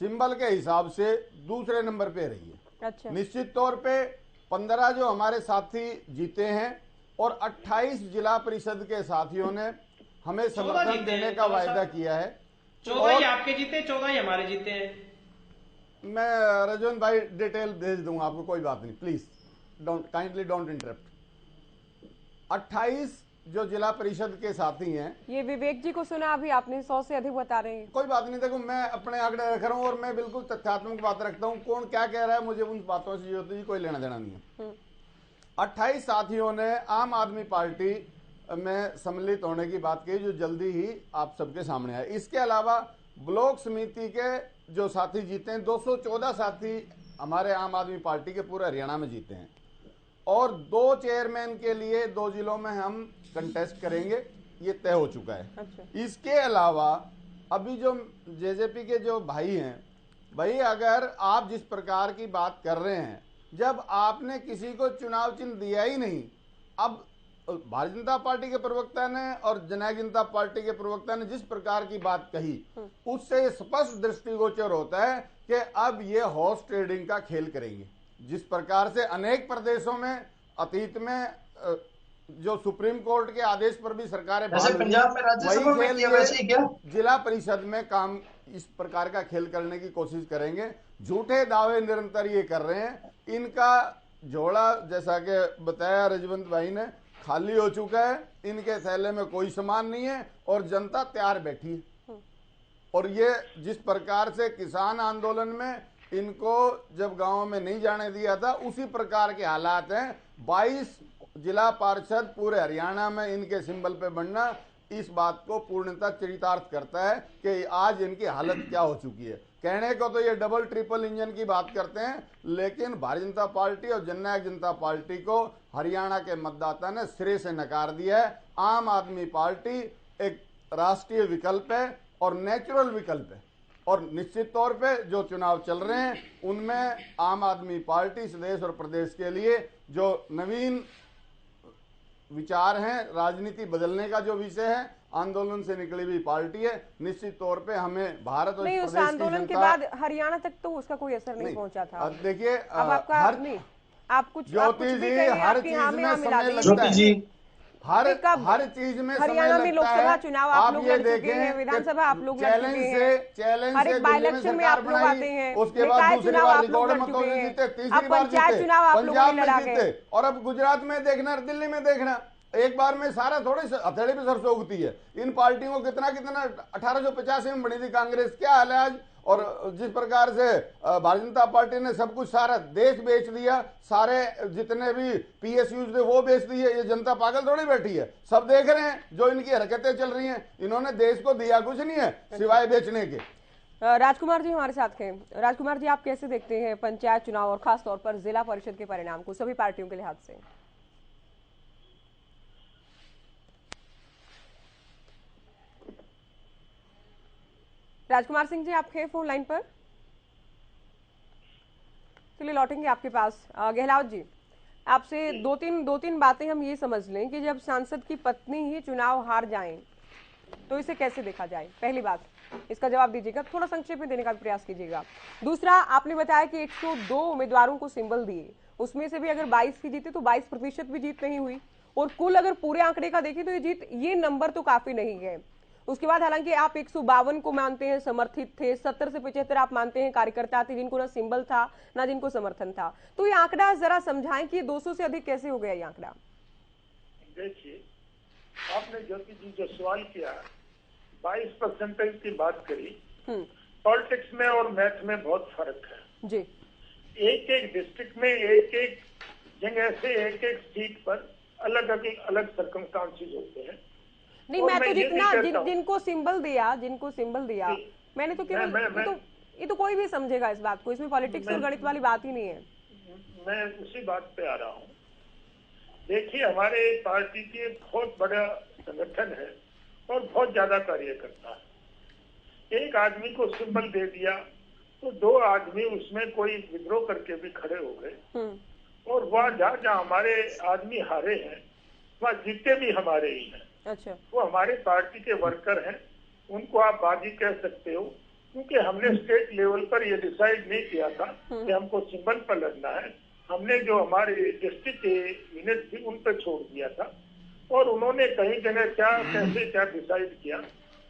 सिंबल के हिसाब से दूसरे नंबर पे रही है। अच्छा। निश्चित तौर पे 15 जो हमारे साथी जीते हैं और 28 जिला परिषद के साथियों ने हमें समर्थन देने का वायदा किया है। 14 ही आपके जीते, 14 ही हमारे जीते हैं। मैं रजवन भाई डिटेल भेज दूंगा आपको, कोई बात नहीं, प्लीज काइंडली डोंट इंटरप्ट। 28 जो जिला परिषद के साथी हैं, ये विवेक जी को सुना अभी आपने, 100 से अधिक बता रहे हैं। कोई बात नहीं, देखो मैं अपने आंकड़े रख रहा हूँ और मैं बिल्कुल तथ्यात्मक बात रखता हूँ। कौन क्या कह रहा है मुझे उन बातों से ज्योति जी कोई लेना देना नहीं है। 28 साथियों ने आम आदमी पार्टी में सम्मिलित होने की बात की, जो जल्दी ही आप सबके सामने आए। इसके अलावा ब्लॉक समिति के जो साथी जीते हैं, 214 साथी हमारे आम आदमी पार्टी के पूरे हरियाणा में जीते हैं और 2 चेयरमैन के लिए 2 जिलों में हम कंटेस्ट करेंगे, ये तय हो चुका है। अच्छा। इसके अलावा अभी जो जेजेपी के जो भाई हैं, भाई अगर आप जिस प्रकार की बात कर रहे हैं, जब आपने किसी को चुनाव चिन्ह दिया ही नहीं, अब भारतीय जनता पार्टी के प्रवक्ता ने और जननायक जनता पार्टी के प्रवक्ता ने जिस प्रकार की बात कही, उससे स्पष्ट दृष्टिगोचर होता है कि अब ये हॉर्स ट्रेडिंग का खेल करेंगे। जिस प्रकार से अनेक प्रदेशों में अतीत में जो सुप्रीम कोर्ट के आदेश पर भी सरकारें पंजाब में राज्यसभा में किया, वैसे ही क्या जिला परिषद में काम इस प्रकार का खेल करने की कोशिश करेंगे। झूठे दावे निरंतर ये कर रहे हैं। इनका झोला, जैसा कि बताया रजवंत भाई ने, खाली हो चुका है। इनके थैले में कोई सामान नहीं है और जनता तैयार बैठी है। और ये जिस प्रकार से किसान आंदोलन में इनको जब गांव में नहीं जाने दिया था, उसी प्रकार के हालात हैं। 22 जिला पार्षद पूरे हरियाणा में इनके सिंबल पे बनना इस बात को पूर्णतः चरितार्थ करता है कि आज इनकी हालत क्या हो चुकी है। कहने को तो ये डबल ट्रिपल इंजन की बात करते हैं, लेकिन भारतीय जनता पार्टी और जननायक जनता पार्टी को हरियाणा के मतदाता ने सिरे से नकार दिया है। आम आदमी पार्टी एक राष्ट्रीय विकल्प है और नेचुरल विकल्प है। और निश्चित तौर पे जो चुनाव चल रहे हैं उनमें आम आदमी पार्टी इस देश और प्रदेश के लिए जो नवीन विचार हैं, राजनीति बदलने का जो विषय है, आंदोलन से निकली हुई पार्टी है। निश्चित तौर पे हमें भारत और नहीं, उस आंदोलन के बाद हरियाणा तक तो उसका कोई असर नहीं पहुंचा था। देखिए अब आपका नहीं, आप कुछ ज्योति जी हर चीज में समय लगता है, हर चीज में हरियाणा में लोकसभा चुनाव आप लोग लड़ चुके हैं, विधानसभा आप लोग लड़ चुके हैं, हर एक बाई इलेक्शन में आप लोग आते हैं, उसके बाद दूसरी बार रिकॉर्ड मतों से जीते, तीसरी बार जीते, पंजाब में जीते, और अब गुजरात में देखना, दिल्ली में देखना, एक बार में सारा थोड़े हथेली पे सरसों उगती है। इन पार्टियों को कितना 1885 में बनी थी कांग्रेस, क्या हाल है आज। और जिस प्रकार से भारतीय जनता पार्टी ने सब कुछ सारा देश बेच दिया, सारे जितने भी पीएसयूज थे वो बेच दिए, ये जनता पागल थोड़ी बैठी है, सब देख रहे हैं जो इनकी हरकतें चल रही हैं। इन्होंने देश को दिया कुछ नहीं है सिवाय बेचने के। राजकुमार जी हमारे साथ हैं। राजकुमार जी, आप कैसे देखते हैं पंचायत चुनाव और खासतौर पर जिला परिषद के परिणाम को सभी पार्टियों के लिहाज से? राजकुमार सिंह जी, आप हैं फोन लाइन पर? चलिए लौटेंगे आपके पास। गहलोत जी, आपसे दो तीन बातें हम ये समझ लें कि जब सांसद की पत्नी ही चुनाव हार जाएं तो इसे कैसे देखा जाए? पहली बात, इसका जवाब दीजिएगा, थोड़ा संक्षेप में देने का प्रयास कीजिएगा। दूसरा, आपने बताया कि 102 उम्मीदवारों को सिंबल दिए, उसमें से भी अगर 22 ही जीते तो 22% भी जीत नहीं हुई, और कुल अगर पूरे आंकड़े का देखें तो ये नंबर तो काफी नहीं है। उसके बाद हालांकि आप 152 को मानते हैं समर्थित थे, 70 से 75 आप मानते हैं कार्यकर्ता थे जिनको ना सिंबल था ना जिनको समर्थन था, तो ये आंकड़ा जरा समझाएं कि 200 से अधिक कैसे हो गया ये आंकड़ा? देखिए, आपने ज्योति जी जो सवाल किया 22% की बात करी, पॉलिटिक्स में और मैथ में बहुत फर्क है जी। एक एक डिस्ट्रिक्ट में एक एक जगह से एक एक सीट पर अलग अलग सर्कमस्टांसेस होते हैं। नहीं, मैं तो जिनको सिंबल दिया मैंने तो केवल ये तो कोई भी समझेगा इस बात को, इसमें पॉलिटिक्स और गणित वाली बात ही नहीं है। मैं उसी बात पे आ रहा हूँ। देखिए, हमारे पार्टी के बहुत बड़ा संगठन है और बहुत ज्यादा कार्यकर्ता है। एक आदमी को सिंबल दे दिया तो 2 आदमी उसमें कोई विद्रोह करके भी खड़े हो गए, और वहाँ जहाँ हमारे आदमी हारे हैं वहाँ जीते भी हमारे ही हैं। अच्छा, वो हमारे पार्टी के वर्कर हैं, उनको आप बागी कह सकते हो, क्योंकि हमने स्टेट लेवल पर ये डिसाइड नहीं किया था कि हमको सिंबल पर लड़ना है। हमने जो हमारे डिस्ट्रिक्ट यूनिट थी उन पर छोड़ दिया था, और उन्होंने कहीं जगह कैसे डिसाइड किया,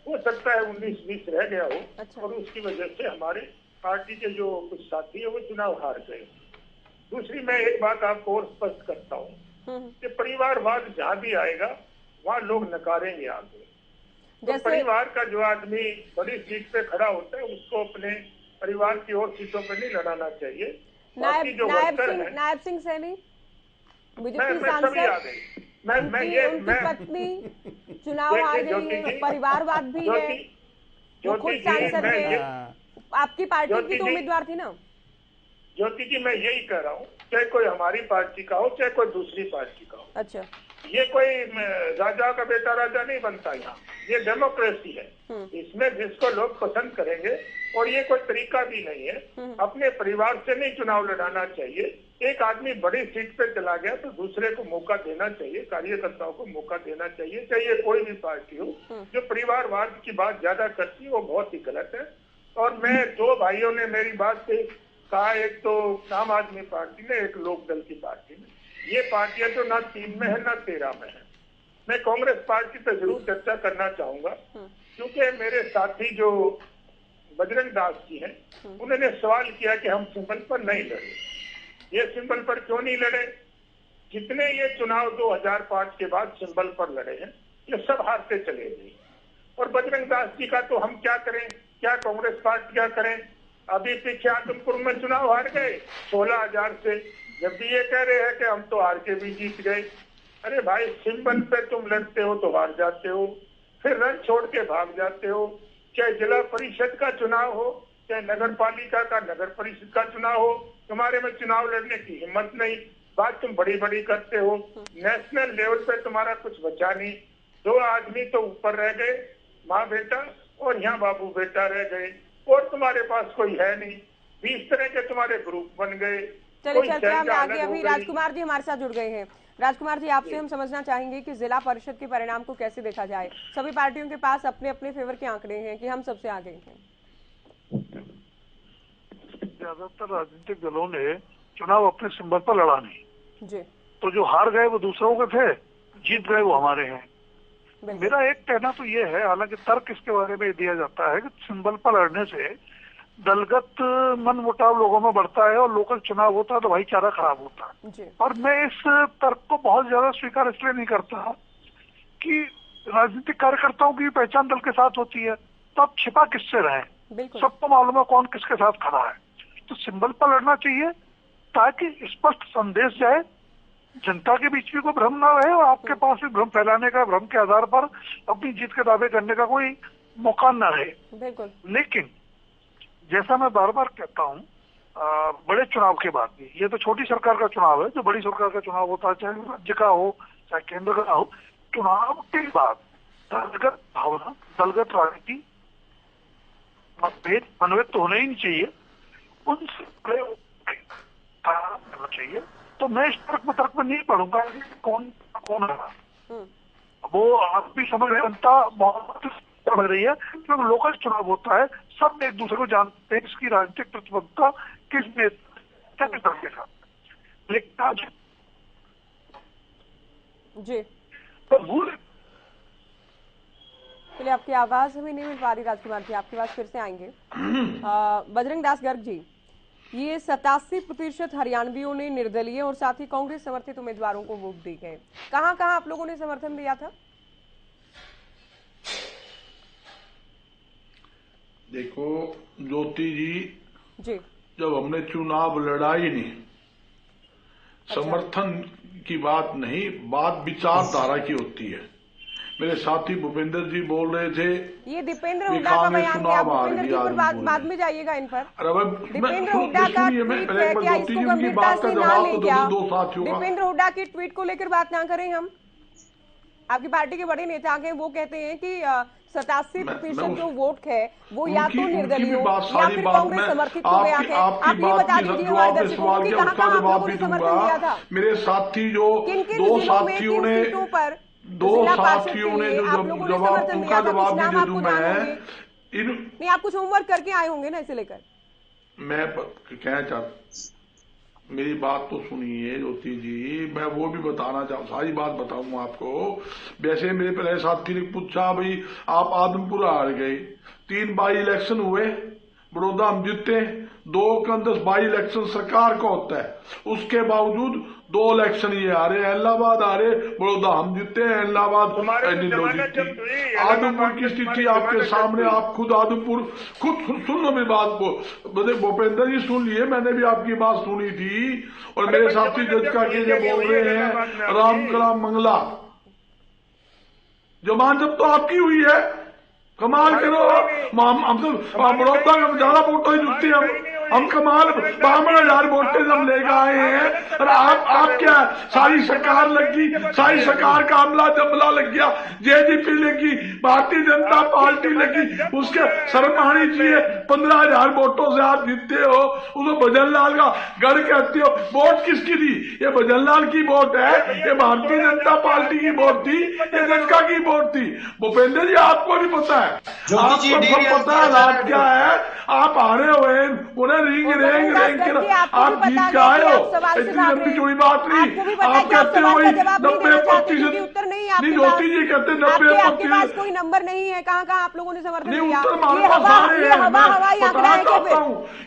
हो सकता है 19-20 रह गया हो। अच्छा। और उसकी वजह से हमारे पार्टी के जो कुछ साथी है वो चुनाव हार गए। दूसरी, मैं एक बात आपको और स्पष्ट करता हूँ कि परिवारवाद जहाँ भी आएगा वहाँ लोग नकारेंगे आगे। तो परिवार का जो आदमी बड़ी सीट पे खड़ा होता है उसको अपने परिवार की और सीटों पे नहीं लड़ाना चाहिए। नायब सिंह सैनी, बीजेपी सांसद, उनकी पत्नी चुनाव हार गई है, परिवारवाद भी है, वो खुद सांसद है, आपकी पार्टी की तो उम्मीदवार थी ना। ज्योति जी, मैं यही कह रहा हूँ, चाहे कोई हमारी पार्टी का हो चाहे कोई दूसरी पार्टी का हो। अच्छा, ये कोई राजा का बेटा राजा नहीं बनता यहाँ, ये डेमोक्रेसी है। इसमें जिसको लोग पसंद करेंगे, और ये कोई तरीका भी नहीं है। अपने परिवार से नहीं चुनाव लड़ाना चाहिए। एक आदमी बड़ी सीट पे चला गया तो दूसरे को मौका देना चाहिए, कार्यकर्ताओं को मौका देना चाहिए, चाहे कोई भी पार्टी हो। जो परिवारवाद की बात ज्यादा करती है वो बहुत ही गलत है। और मैं 2 भाइयों ने मेरी बात से कहा, एक तो आम आदमी पार्टी ने, एक लोकदल की पार्टी ने। ये पार्टियां तो ना 3 में है ना 13 में है। मैं कांग्रेस पार्टी पर जरूर चर्चा करना चाहूंगा, क्योंकि मेरे साथी जो बजरंग दास जी हैं उन्होंने सवाल किया कि हम सिंबल पर नहीं लड़े। ये सिंबल पर क्यों नहीं लड़े? जितने ये चुनाव 2005 के बाद सिंबल पर लड़े हैं ये सब हारते चले गए। और बजरंग दास जी का तो हम क्या करें, क्या कांग्रेस पार्टी क्या करें? अभी पीछे आदमपुर में चुनाव हार गए 16,000 से, जब भी ये कह रहे हैं कि हम तो हार के भी जीत गए। अरे भाई, सिंबल पे तुम लड़ते हो तो हार जाते हो, फिर रन छोड़ के भाग जाते हो। चाहे जिला परिषद का चुनाव हो, चाहे नगर पालिका का, नगर परिषद का चुनाव हो, तुम्हारे में चुनाव लड़ने की हिम्मत नहीं। बात तुम बड़ी बड़ी करते हो, नेशनल लेवल पे तुम्हारा कुछ बचा नहीं। 2 आदमी तो ऊपर रह गए, माँ बेटा, और यहाँ बाबू बेटा रह गए। और तुम्हारे पास कोई है नहीं, 20 तरह के तुम्हारे ग्रुप बन गए। चलिए चर्चा में आगे अभी राजकुमार जी हमारे साथ जुड़ गए हैं। राजकुमार जी, आपसे हम समझना चाहेंगे कि जिला परिषद के परिणाम को कैसे देखा जाए। सभी पार्टियों के पास अपने अपने फेवर के आंकड़े हैं कि हम सबसे आगे हैं। ज्यादातर राजनीतिक दलों ने चुनाव अपने सिंबल पर लड़ा नहीं जी, तो जो हार गए वो दूसरों के थे, जीत गए वो हमारे हैं। मेरा एक कहना तो ये है, हालांकि तर्क इसके बारे में दिया जाता है कि सिंबल पर लड़ने से दलगत मनमुटाव लोगों में बढ़ता है और लोकल चुनाव होता है तो भाईचारा खराब होता है। और मैं इस तर्क को बहुत ज्यादा स्वीकार इसलिए नहीं करता कि राजनीतिक कार्यकर्ताओं की पहचान दल के साथ होती है, तो आप छिपा किससे रहें, सबको मालूम है कौन किसके साथ खड़ा है। तो सिंबल पर लड़ना चाहिए ताकि स्पष्ट संदेश जाए, जनता के बीच भी कोई भ्रम ना रहे और आपके पास भी भ्रम फैलाने का, भ्रम के आधार पर अपनी जीत के दावे करने का कोई मौका ना रहे। लेकिन जैसा मैं बार बार कहता हूँ, बड़े चुनाव के बाद भी, ये तो छोटी सरकार का चुनाव है, जो बड़ी सरकार का चुनाव होता है, चाहे राज्य का हो चाहे केंद्र का हो, चुनाव के बाद दलगत भावना, दलगत राजनीति, मतभेद, मनभेद तो होने ही नहीं चाहिए, उनसे करना चाहिए। तो मैं इस तर्क में नहीं पढ़ूंगा कि कौन कौन है, वो आप भी समझ रहे, जनता बहुत समझ रही है, क्योंकि लोकल चुनाव होता है, सब एक दूसरे को जानते हैं इसकी राजनीतिक प्रतिबद्धता किस नेता के दल के साथ। लेकिन आज जी तो भूल, चलिए आपकी आवाज हमें नहीं मिल पा रही राजकुमार जी, आपके पास फिर से आएंगे। बजरंग दास गर्ग जी, ये 87% हरियाणवियों ने निर्दलीय और साथ ही कांग्रेस समर्थित उम्मीदवारों को वोट दी है। कहां कहां आप लोगों ने समर्थन दिया था? देखो ज्योति जी, जब हमने चुनाव लड़ा ही नहीं, समर्थन की बात नहीं, बात विचारधारा की होती है। मेरे साथी भूपेंद्र जी बोल रहे थे, ये दीपेंद्र हुड्डा का बयान है, भूपेंद्र जी पर बाद में जाइएगा इन पर। दीपेंद्र हुड्डा का ट्वीट है, क्या इसको गंभीरता से ना लें क्या? दीपेंद्र हुड्डा की ट्वीट को लेकर बात ना करें हम? आपकी पार्टी के बड़े नेता हैं, वो कहते हैं कि 87% जो वोट है वो या तो निर्दलीय या फिर कांग्रेस समर्थित हो गया है। आप ये बता दीजिए हमारे दर्शकों को कि कहां-कहां आप लोगों ने समर्थन दिया था? मेरे साथी जो दो साथियों ने जो जवाब, उनका जवाब भी दे दूं मैं। नहीं, आप कुछ होमवर्क करके आए होंगे ना, इसे लेकर मैं कहना चाहता, मेरी बात तो सुनिए ज्योति जी, मैं वो भी बताना चाहूँ, सारी बात बताऊंगा आपको। वैसे मेरे पहले साथी ने पूछा, भाई आप आदमपुर हार गए, 3 बाई इलेक्शन हुए, बड़ौदा हम जीते, 2 के अंदर बाई इलेक्शन सरकार का होता है, उसके बावजूद 2 इलेक्शन ये आ रहे, इलाहाबाद आ रहे, बड़ौदा हम जीते हैं, इलाहाबाद नीलो जीती। आदमपुर की स्थिति आपके सामने, आप खुद आदमपुर खुद सुन लो मेरी बात को, भूपेंद्र जी सुन लिए, मैंने भी आपकी बात सुनी थी। और मेरे साथी जजका के जो बोल रहे हैं राम कला मंगला, जमानत तो आपकी हुई है, कमाल करो। हम तो बड़ौदा का ज्यादा वोट ही जुटते, हम कमाल 52,000 वोट हम लेकर आए हैं। और आप क्या, सारी सरकार लगी, सारी सरकार का अमला जमला लग गया, जेजेपी लगी, भारतीय जनता पार्टी लगी, उसके शर्म आनी चाहिए। 15,000 वोटों से आप जीतते हो, उसको भजन लाल का गढ़ कहते हो। वोट किसकी थी? ये भजन लाल की वोट है, ये भारतीय जनता पार्टी की वोट थी, ये जनता की वोट थी। भूपेंद्र जी आपको भी पता है, आपको सब पता है रात क्या है, आप हारे हुए उन्हें रिंग आप जीत के आए हो, इतनी लंबी चौड़ी बात नहीं। आप कहते हो 90%, नहीं ज्योति जी कहते 90%, कोई नंबर नहीं है, कहाँ कहाँ आप लोगों ने समर्थन दिया?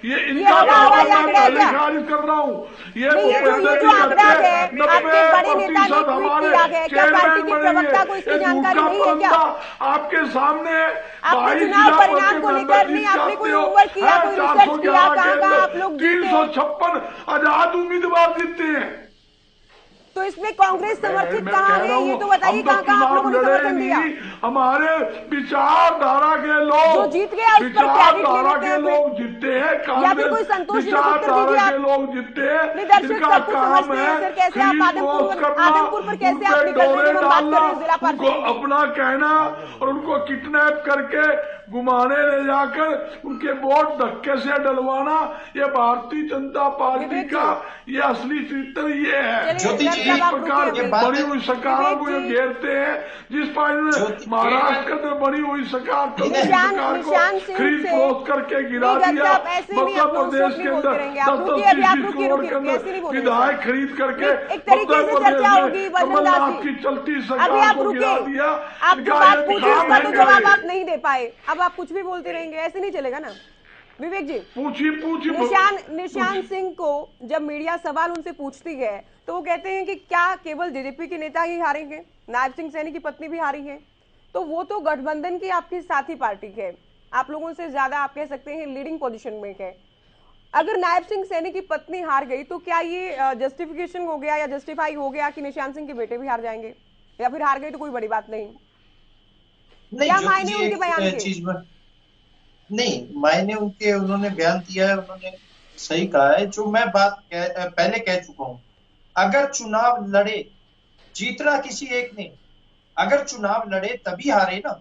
ये इनका खारिज कर रहा हूँ, ये जो आंकड़ा है आपके बड़े नेता ने ट्वीट किया है, क्या पार्टी के प्रवक्ता को इसकी जानकारी नहीं है क्या? आपके सामने आपने चुनाव परिणाम को लेकर नहीं, आपने कोई होमवर्क किया, कोई रिसर्च किया, कहाँ आप लोग 356 आजाद उम्मीदवार जीते हैं। तो इसमें कांग्रेस समर्थित कहाँ है, ये तो बताइए, कहाँ कहाँ आप लोगों ने समर्थन दिया? हमारे विचारधारा के लोग जो जीत गया उस पर क्रेडिट ले लेते हैं, लोग जीते हैं, या फिर कोई संतोष विचारधारा के लोग जीते हैं। दर्शक सब कुछ समझते हैं सर, कैसे आप आदमपुर पर कैसे आप निकल रहे हैं, हम बात कर रहे हैं जिला पार्षद, अपना कहना और उनको किडनैप करके घुमाने ले जाकर उनके वोट धक्के से डलवाना, ये भारतीय जनता पार्टी का ये असली चित्र ये है। जिस प्रकार की बनी हुई सरकारों को ये घेरते हैं, जिस पार्टी ने महाराष्ट्र के अंदर बनी हुई सरकार को खरीद फरोख्त करके गिरा दिया, मध्य प्रदेश के अंदर 10-30 करोड़ के अंदर विधायक खरीद करके मध्य प्रदेश में कमलनाथ की चलती सरकार को गिरा दिया। तो जवाब आप नहीं दे पाए, अब आप कुछ भी बोलते रहेंगे, ऐसे नहीं चलेगा ना। विवेक जी, पूछिए निशान सिंह को जब मीडिया सवाल उनसे पूछती है तो वो कहते हैं कि क्या केवल जेजेपी के नेता ही हारेंगे, नायब सिंह सैनी की पत्नी भी हारी है, तो वो तो गठबंधन की आपकी साथी पार्टी है, आप लोगों से ज्यादा आप कह सकते हैं लीडिंग पोजीशन में है। अगर नायब सिंह सैनी की पत्नी हार गई तो क्या ये जस्टिफिकेशन हो गया या जस्टिफाई हो गया कि निशान सिंह के बेटे भी हार जाएंगे, या फिर हार गई तो कोई बड़ी बात नहीं? क्या मायने उनके बयान के? नहीं, मायने उनके, उन्होंने बयान दिया है, उन्होंने सही कहा है। जो मैं बात पहले कह चुका हूं, अगर चुनाव लड़े, जीतना किसी एक ने, अगर चुनाव लड़े तभी हारे ना।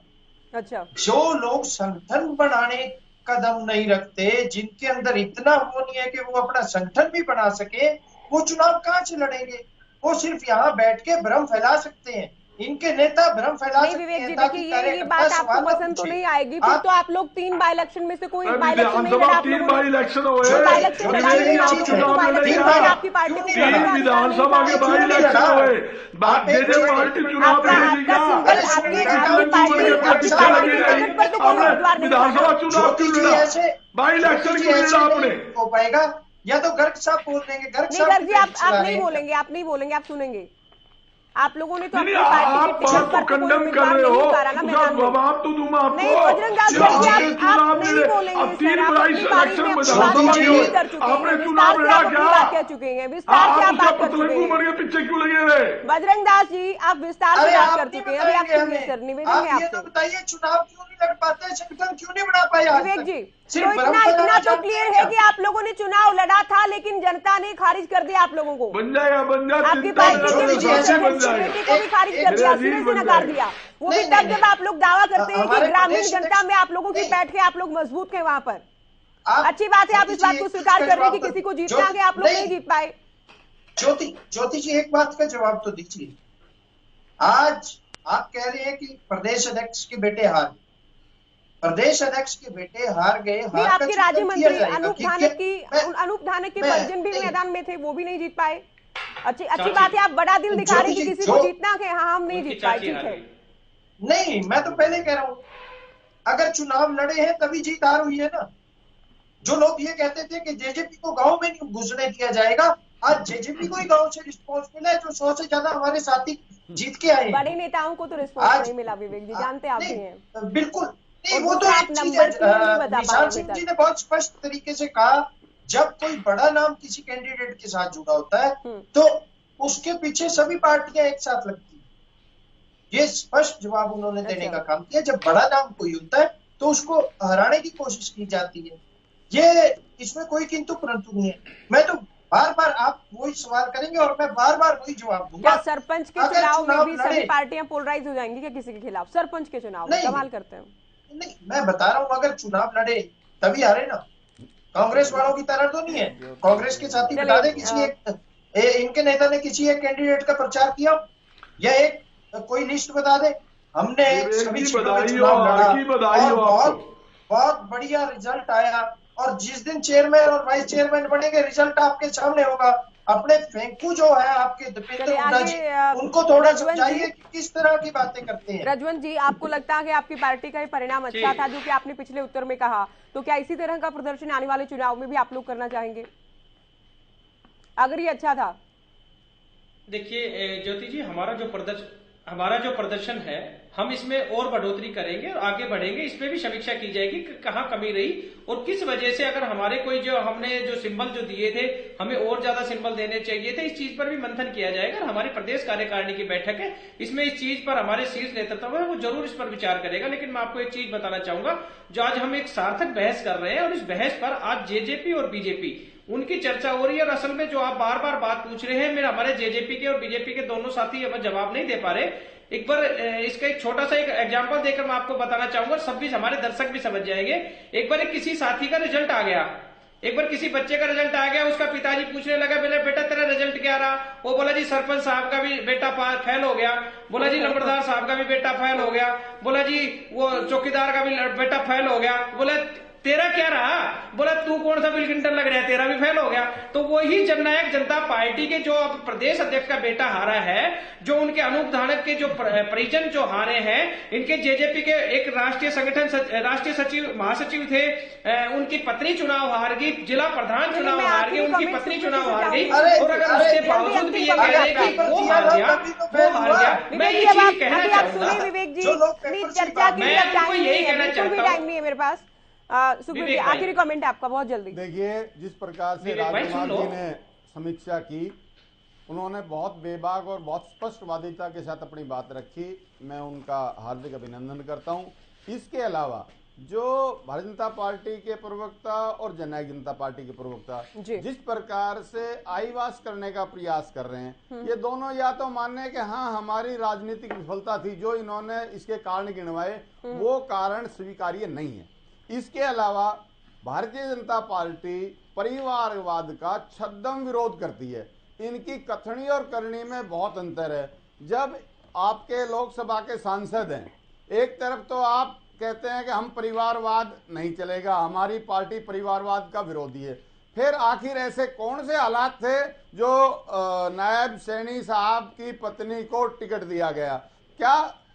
अच्छा, जो लोग संगठन बनाने कदम नहीं रखते, जिनके अंदर इतना वो नहीं है कि वो अपना संगठन भी बना सके, वो चुनाव कहां से लड़ेंगे? वो सिर्फ यहाँ बैठ के भ्रम फैला सकते हैं, इनके नेता भ्रम फैला सकते हैं। विवेक जी, देखिए ये बात आपको पसंद तो नहीं आएगी, फिर तो आप लोग 3 बाई इलेक्शन में से कोई बाई इलेक्शन नहीं लड़ा, आप लोगों बाई इलेक्शन आपकी पार्टी विधानसभा के बाई इलेक्शन हुए, विधानसभा चुनाव बाई इलेक्शन क्यों लड़ा आपने? हो पाएगा या तो गर्ग साहब बोल देंगे। गर्ग जी आप नहीं बोलेंगे, आप नहीं बोलेंगे, आप सुनेंगे। आप लोगों ने तो अपनी पार्टी के टिकट पर कोई उम्मीदवार नहीं उतारा ना मैदान में। नहीं बजरंग दास जी, आप नहीं बोलेंगे सर, आप अपनी पार्टी में कर चुके हैं, विस्तार से आप अपनी बात कह चुके हैं, विस्तार से आप बात कर चुके हैं। पीछे क्यों लगे रहे? बजरंग दास जी, आप विस्तार से बात कर चुके हैं, अभी आप सुनिए सर, निवेदन है आपसे। बताइए, चुनाव क्यों नहीं लड़ पाते, संगठन क्यों नहीं बना पाया? विवेक जी, तो इतना तो क्लियर है कि आप लोगों ने चुनाव लड़ा था, लेकिन जनता ने खारिज कर दिया आप लोगों को। बन जाएगा आपकी पार्टी के बेटे को भी खारिज कर दिया, सिरे से नकार दिया। वो भी तब जब आप लोग दावा करते हैं कि ग्रामीण जनता में आप लोगों की बैठ के आप लोग मजबूत हैं वहां पर। अच्छी बात है, आप इस बात को स्वीकार कर रहे हैं कि किसी को जीतना है, आप लोग नहीं जीत पाए। ज्योति जी, एक बात का जवाब तो दीजिए। आज आप कह रहे हैं कि प्रदेश अध्यक्ष के बेटे हार, प्रदेश अध्यक्ष के बेटे हार गए। आपके राज्य मंत्री अनूप धानक के परिजन भी मैदान में थे, वो भी नहीं जीत पाए। अच्छी बात है, आप बड़ा दिल दिखा रहे हैं कि किसी को जीतना है, हाँ हम नहीं जीत पाए, ठीक है। नहीं, मैं तो पहले कह रहा हूं, अगर चुनाव लड़े हैं तभी जीत हार हुई है ना। जो लोग ये कहते थे कि जेजेपी को गांव में नहीं घुसने दिया जाएगा, आज जेजेपी को ही गांव से रिस्पॉन्स मिला है, जो 100 से ज्यादा हमारे साथी जीत के आए। बड़े नेताओं को तो रिस्पॉन्स नहीं मिला विवेक जी, जानते आप भी हैं। बिल्कुल नहीं, वो तो एक चीज है। निशान सिंह जी ने बहुत स्पष्ट तरीके से कहा, जब कोई बड़ा नाम किसी कैंडिडेट के साथ जुड़ा होता है तो उसके पीछे सभी पार्टियां एक साथ लगती है। ये स्पष्ट जवाब उन्होंने देने का काम किया। जब बड़ा नाम कोई होता है तो उसको हराने की कोशिश की जाती है। ये इसमें कोई किंतु परंतु नहीं है। मैं तो बार-बार, आप वही सवाल करेंगे और मैं बार-बार वही जवाब दूंगा। क्या सरपंच के चुनाव में भी सभी पार्टियां पोलराइज हो जाएंगी क्या किसी के खिलाफ? सरपंच के चुनाव में कमाल करते हैं। नहीं, मैं बता रहा हूँ, अगर चुनाव लड़े तभी हारे ना। कांग्रेस वालों की तरह तो नहीं है। कांग्रेस के साथी बता दे, किसी एक इनके नेता ने किसी एक कैंडिडेट का प्रचार किया या एक कोई लिस्ट बता दे। हमने सभी चुनाव लड़ा और बहुत बढ़िया रिजल्ट आया, और जिस दिन चेयरमैन और वाइस चेयरमैन बनेंगे रिजल्ट आपके सामने होगा। अपने फेंकू जो है आपके दीपेंद्र हुड्डा जी, उनको थोड़ा समझाइए कि किस तरह की बातें करते हैं। रजवंत जी, आपको लगता है कि आपकी पार्टी का ये परिणाम अच्छा था जो कि आपने पिछले उत्तर में कहा, तो क्या इसी तरह का प्रदर्शन आने वाले चुनाव में भी आप लोग करना चाहेंगे अगर ये अच्छा था? देखिए ज्योति जी, हमारा जो प्रदर्शन है, हम इसमें और बढ़ोतरी करेंगे और आगे बढ़ेंगे। इसमें भी समीक्षा की जाएगी कि कहाँ कमी रही और किस वजह से, अगर हमारे कोई हमने जो सिंबल जो दिए थे, हमें और ज्यादा सिंबल देने चाहिए थे, इस चीज पर भी मंथन किया जाएगा। और हमारी प्रदेश कार्यकारिणी की बैठक है, इसमें इस चीज पर हमारे शीर्ष नेतृत्व है वो जरूर इस पर विचार करेगा। लेकिन मैं आपको एक चीज बताना चाहूंगा, जो आज हम एक सार्थक बहस कर रहे हैं और इस बहस पर आज जेजेपी और बीजेपी उनकी चर्चा हो रही है। और असल में जो आप बार बार बात पूछ रहे हैं, मेरे हमारे जेजेपी के और बीजेपी के दोनों साथी हमें जवाब नहीं दे पा रहे। एक बार इसका एक छोटा सा एक एग्जांपल देकर मैं आपको बताना चाहूंगा, सब भी हमारे दर्शक भी समझ जाएंगे। एक बार किसी साथी का रिजल्ट आ गया, एक बार किसी बच्चे का रिजल्ट आ गया, उसका पिताजी पूछने लगा, बोले बेटा तेरा रिजल्ट क्या रहा? वो बोला जी सरपंच साहब का भी बेटा फेल हो गया, बोला जी नंबरदार साहब का भी बेटा फेल हो गया, बोला जी वो चौकीदार का भी बेटा फेल हो गया, बोला तेरा क्या रहा? बोला तू कौन सा बिल क्लिंटन लग रहा है, तेरा भी फेल हो गया। तो वही जननायक जनता पार्टी के जो अब प्रदेश अध्यक्ष का बेटा हारा है, जो उनके अनूप धानक के जो परिजन जो हारे हैं, इनके जेजेपी के एक राष्ट्रीय संगठन राष्ट्रीय सचिव महासचिव थे, उनकी पत्नी चुनाव हार गई, जिला प्रधान चुनाव हार गई, उनकी पत्नी चुनाव हार गई, और अगर उसके बावजूद भी ये कह रहे हैं कि वो हार गया, वो हार गया। मैं ये चीज कहना चाहूंगा, विवेक जी चर्चा के लिए टाइम यही कहना चाहता हूँ नहीं है मेरे पास। सुखबीर जी आखिरी कमेंट आपका बहुत जल्दी। देखिए, जिस प्रकार से राजकुमार जी ने समीक्षा की, उन्होंने बहुत बेबाक और बहुत स्पष्टवादिता के साथ अपनी बात रखी, मैं उनका हार्दिक अभिनंदन करता हूं। इसके अलावा जो भारतीय जनता पार्टी के प्रवक्ता और जननायक जनता पार्टी के प्रवक्ता जिस प्रकार से आईवास करने का प्रयास कर रहे हैं, ये दोनों या तो मानने कि हाँ हमारी राजनीतिक विफलता थी, जो इन्होंने इसके कारण गिनवाए वो कारण स्वीकार्य नहीं है। इसके अलावा भारतीय जनता पार्टी परिवारवाद का छद्म विरोध करती है। इनकी कथनी और करनी में बहुत अंतर है। जब आपके लोकसभा के सांसद हैं, एक तरफ तो आप कहते हैं कि हम परिवारवाद नहीं चलेगा, हमारी पार्टी परिवारवाद का विरोधी है, फिर आखिर ऐसे कौन से हालात थे जो नायब सैनी साहब की पत्नी को टिकट दिया गया? क्या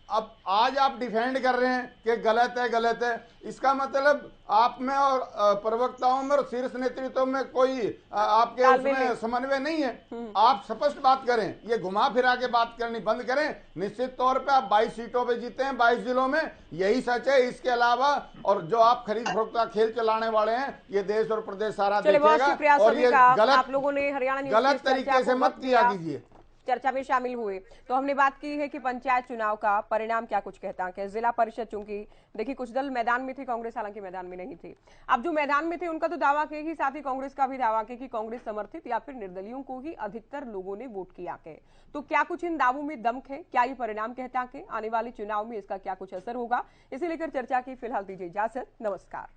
अब आज आप डिफेंड कर रहे हैं कि गलत है गलत है? इसका मतलब आप में और प्रवक्ताओं में और शीर्ष नेतृत्व में कोई आपके उसमें समन्वय नहीं है। आप स्पष्ट बात करें, ये घुमा फिरा के बात करनी बंद करें। निश्चित तौर पे आप 22 सीटों पे जीते हैं, 22 जिलों में, यही सच है। इसके अलावा और जो आप खरीद फरोख्त का खेल चलाने वाले हैं, ये देश और प्रदेश सारा देखेगा, और ये गलत तरीके से मत किया कीजिए। चर्चा में शामिल हुए तो हमने बात की है कि पंचायत चुनाव का परिणाम क्या कुछ कहता है। जिला परिषद चूंकि देखिए कुछ दल मैदान में थे, कांग्रेस हालांकि मैदान में नहीं थी। अब जो मैदान में थे उनका तो दावा किया ही, साथ ही कांग्रेस का भी दावा किया कि कांग्रेस समर्थित या फिर निर्दलियों को ही अधिकतर लोगों ने वोट किया है। तो क्या कुछ इन दावों में दमक है? क्या ये परिणाम कहता है? आने वाले चुनाव में इसका क्या कुछ असर होगा? इसे लेकर चर्चा की फिलहाल दीजिए इजाजत। नमस्कार।